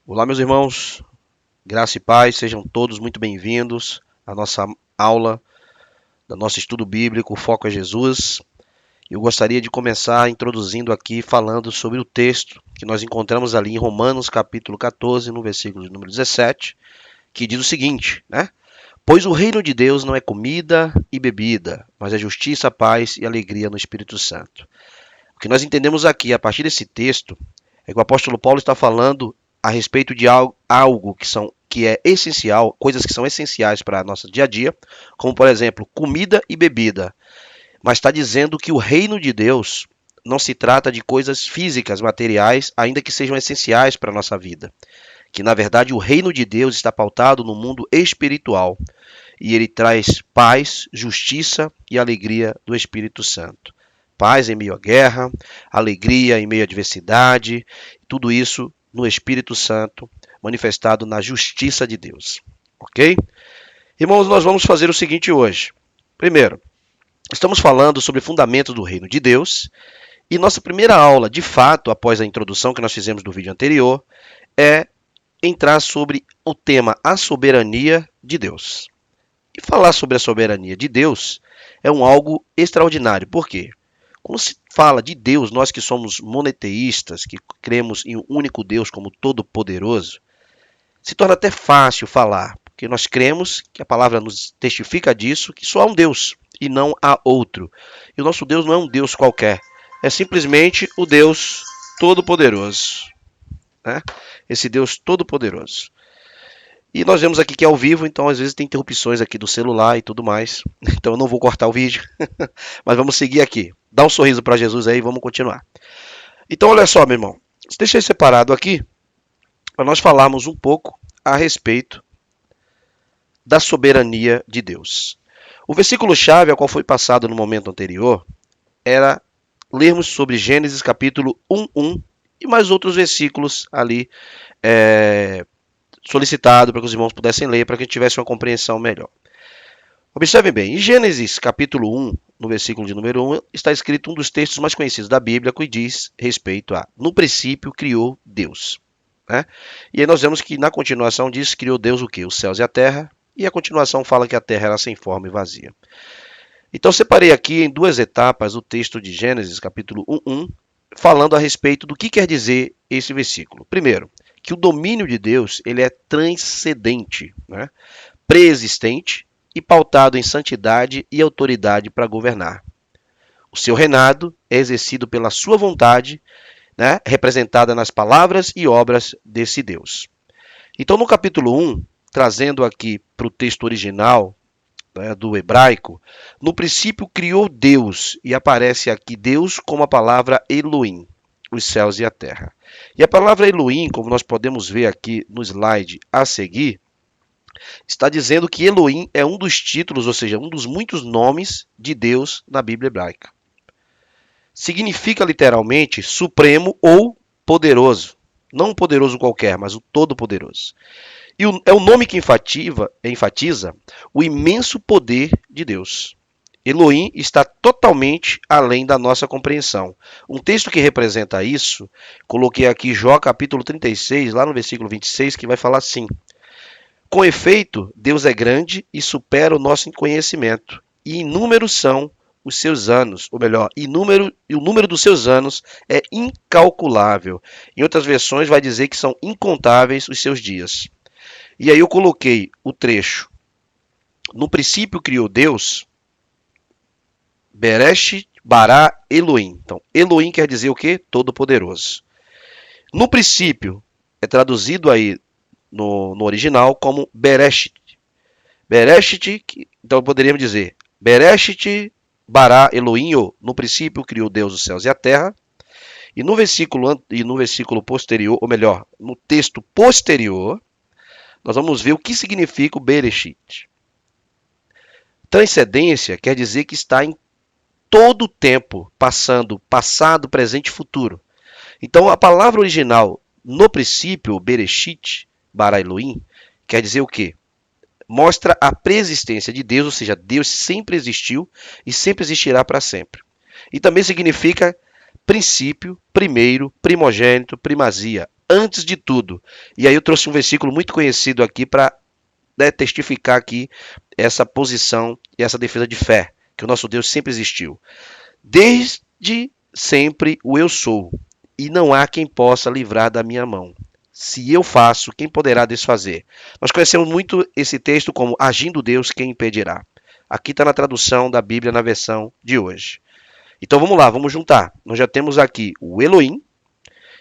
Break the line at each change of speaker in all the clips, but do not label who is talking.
Olá, meus irmãos, graça e paz, sejam todos muito bem-vindos à nossa aula, do nosso estudo bíblico, o foco é Jesus. Eu gostaria de começar introduzindo aqui, falando sobre o texto que nós encontramos ali em Romanos, capítulo 14, no versículo de número 17, que diz o seguinte, né? Pois o reino de Deus não é comida e bebida, mas é justiça, paz e alegria no Espírito Santo. O que nós entendemos aqui, a partir desse texto, é que o apóstolo Paulo está falando a respeito de algo que é essencial, coisas que são essenciais para nosso dia a dia, como por exemplo, comida e bebida. Mas está dizendo que o reino de Deus não se trata de coisas físicas, materiais, ainda que sejam essenciais para a nossa vida. Que na verdade o reino de Deus está pautado no mundo espiritual. E ele traz paz, justiça e alegria do Espírito Santo. Paz em meio à guerra, alegria em meio à adversidade, tudo isso no Espírito Santo, manifestado na justiça de Deus. Ok? Irmãos, nós vamos fazer o seguinte hoje. Primeiro, estamos falando sobre fundamentos do reino de Deus, e nossa primeira aula, de fato, após a introdução que nós fizemos do vídeo anterior, é entrar sobre o tema a soberania de Deus. E falar sobre a soberania de Deus é algo extraordinário. Por quê? Quando se fala de Deus, nós que somos monoteístas, que cremos em um único Deus como todo-poderoso, se torna até fácil falar, porque nós cremos que a palavra nos testifica disso, que só há um Deus e não há outro. E o nosso Deus não é um Deus qualquer, é simplesmente o Deus todo-poderoso, né? Esse Deus todo-poderoso. E nós vemos aqui que é ao vivo, então às vezes tem interrupções aqui do celular e tudo mais. Então eu não vou cortar o vídeo, mas vamos seguir aqui. Dá um sorriso para Jesus aí e vamos continuar. Então olha só, meu irmão. Deixei separado aqui para nós falarmos um pouco a respeito da soberania de Deus. O versículo-chave ao qual foi passado no momento anterior era lermos sobre Gênesis capítulo 1:1 e mais outros versículos ali solicitado para que os irmãos pudessem ler, para que a gente tivesse uma compreensão melhor. Observem bem, em Gênesis capítulo 1, no versículo de número 1, está escrito um dos textos mais conhecidos da Bíblia, que diz respeito a no princípio criou Deus. Né? E aí nós vemos que na continuação diz criou Deus o quê? Os céus e a terra, e a continuação fala que a terra era sem forma e vazia. Então separei aqui em duas etapas o texto de Gênesis capítulo 1:1, falando a respeito do que quer dizer esse versículo. Primeiro, que o domínio de Deus ele é transcendente, né? Preexistente e pautado em santidade e autoridade para governar. O seu reinado é exercido pela sua vontade, né? Representada nas palavras e obras desse Deus. Então, no capítulo 1, trazendo aqui para o texto original, né, do hebraico, no princípio criou Deus, e aparece aqui Deus como a palavra Elohim, os céus e a terra. E a palavra Elohim, como nós podemos ver aqui no slide a seguir, está dizendo que Elohim é um dos títulos, ou seja, um dos muitos nomes de Deus na Bíblia hebraica. Significa literalmente supremo ou poderoso. Não um poderoso qualquer, mas o todo-poderoso. E é o nome que enfatiza o imenso poder de Deus. Elohim está totalmente além da nossa compreensão. Um texto que representa isso, coloquei aqui Jó capítulo 36, lá no versículo 26, que vai falar assim: com efeito, Deus é grande e supera o nosso conhecimento, e inúmeros são os seus anos, ou melhor, o número dos seus anos é incalculável. Em outras versões vai dizer que são incontáveis os seus dias. E aí eu coloquei o trecho: no princípio criou Deus, Bereshit bara Elohim. Então, Elohim quer dizer o quê? Todo-poderoso. No princípio, é traduzido aí no original como Bereshit. Bereshit, então poderíamos dizer Bereshit bara Elohim, no princípio criou Deus os céus e a terra. E no versículo posterior, ou melhor, no texto posterior, nós vamos ver o que significa o Bereshit. Transcendência quer dizer que está em todo o tempo, passando, passado, presente e futuro. Então, a palavra original, no princípio, Bereshit, bara Elohim, quer dizer o quê? Mostra a preexistência de Deus, ou seja, Deus sempre existiu e sempre existirá para sempre. E também significa princípio, primeiro, primogênito, primazia. antes de tudo. E aí eu trouxe um versículo muito conhecido aqui para, né, testificar aqui essa posição e essa defesa de fé, que o nosso Deus sempre existiu. Desde sempre o eu sou, e não há quem possa livrar da minha mão. Se eu faço, quem poderá desfazer? Nós conhecemos muito esse texto como agindo Deus, quem impedirá? Aqui está na tradução da Bíblia na versão de hoje. Então vamos lá, vamos juntar. Nós já temos aqui o Elohim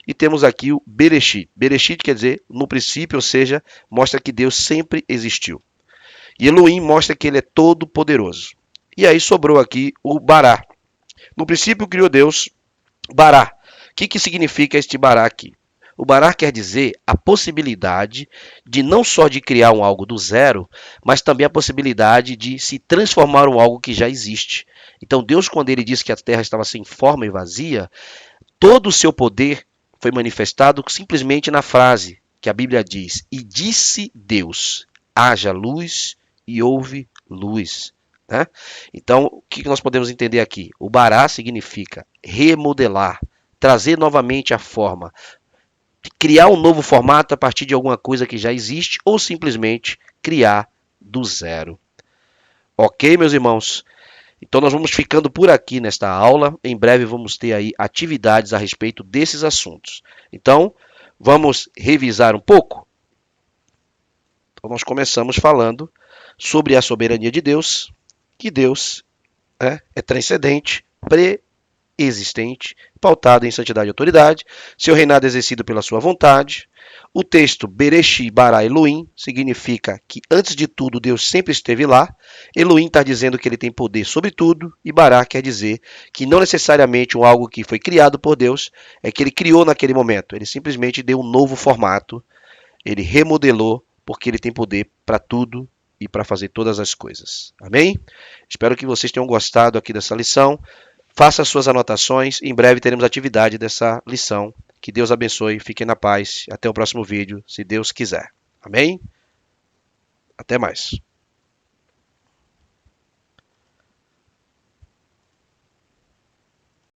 e temos aqui o Bereshit. Bereshit quer dizer no princípio, ou seja, mostra que Deus sempre existiu. E Elohim mostra que ele é todo poderoso. E aí sobrou aqui o Bará. No princípio criou Deus Bará. O que significa este Bará aqui? O Bará quer dizer a possibilidade de não só de criar um algo do zero, mas também a possibilidade de se transformar em algo que já existe. Então Deus, quando ele disse que a terra estava sem forma e vazia, todo o seu poder foi manifestado simplesmente na frase que a Bíblia diz: e disse Deus, haja luz e houve luz. Né? Então, o que nós podemos entender aqui? O Bará significa remodelar, trazer novamente a forma, criar um novo formato a partir de alguma coisa que já existe ou simplesmente criar do zero. Ok, meus irmãos? Então nós vamos ficando por aqui nesta aula. Em breve vamos ter aí atividades a respeito desses assuntos. Então, vamos revisar um pouco? Então nós começamos falando sobre a soberania de Deus, que Deus é transcendente, existente, pautado em santidade e autoridade, seu reinado exercido pela sua vontade. O texto Bereshit bara Elohim significa que antes de tudo Deus sempre esteve lá. Elohim está dizendo que ele tem poder sobre tudo, e bara quer dizer que não necessariamente algo que foi criado por Deus é que ele criou naquele momento. Ele simplesmente deu um novo formato, ele remodelou, porque ele tem poder para tudo e para fazer todas as coisas. Amém? Espero que vocês tenham gostado aqui dessa lição. Faça suas anotações. Em breve teremos atividade dessa lição. Que Deus abençoe. Fiquem na paz. Até o próximo vídeo, se Deus quiser. Amém? Até mais.